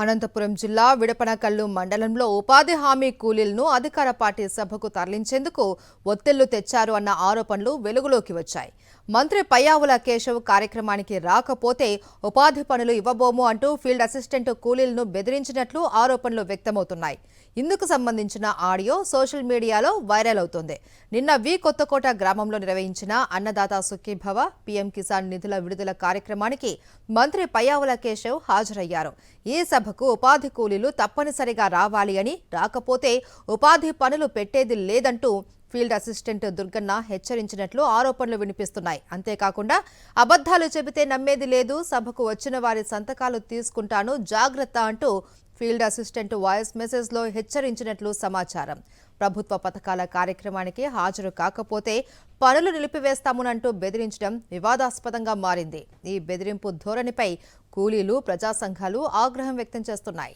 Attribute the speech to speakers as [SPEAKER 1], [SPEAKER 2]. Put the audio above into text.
[SPEAKER 1] అనంతపురం జిల్లా విడపనకల్లు మండలంలో ఉపాధి హామీ కూలీలను అధికార పార్టీ సభకు తరలించేందుకు ఒత్తిళ్లు తెచ్చారు అన్న ఆరోపణలు వెలుగులోకి వచ్చాయి. మంత్రి పయ్యావుల కేశవ్ కార్యక్రమానికి రాకపోతే ఉపాధి పనులు ఇవ్వబోము అంటూ ఫీల్డ్ అసిస్టెంట్ కూలీలను బెదిరించినట్లు ఆరోపణలు వ్యక్తమవుతున్నాయి. ఇందుకు సంబంధించిన ఆడియో సోషల్ మీడియాలో వైరల్ అవుతోంది. నిన్న కొత్తకోట గ్రామంలో నిర్వహించిన అన్నదాత సుఖీభవ పీఎం కిసాన్ నిధుల విడుదల కార్యక్రమానికి మంత్రి పయ్యావుల కేశవ్ హాజరయ్యారు. ఈ సభకు ఉపాధి కూలీలు తప్పనిసరిగా రావాలి అని, రాకపోతే ఉపాధి పనులు పెట్టేది లేదంటూ ఫీల్డ్ అసిస్టెంట్ దుర్గన్న హెచ్చరించినట్లు ఆరోపణలు వినిపిస్తున్నాయి. అంతేకాకుండా అబద్ధాలు చెబితే నమ్మేది లేదు, సభకు వచ్చిన వారి సంతకాలు తీసుకుంటాను, జాగ్రత్త అంటూ ఫీల్డ్ అసిస్టెంట్ వాయిస్ మెసేజ్లో హెచ్చరించినట్లు సమాచారం. ప్రభుత్వ పథకాల కార్యక్రమానికి హాజరు కాకపోతే పనులు నిలిపివేస్తామునంటూ బెదిరించడం వివాదాస్పదంగా మారింది. ఈ బెదిరింపు ధోరణిపై కూలీలు, ప్రజా సంఘాలు ఆగ్రహం వ్యక్తం చేస్తున్నాయి.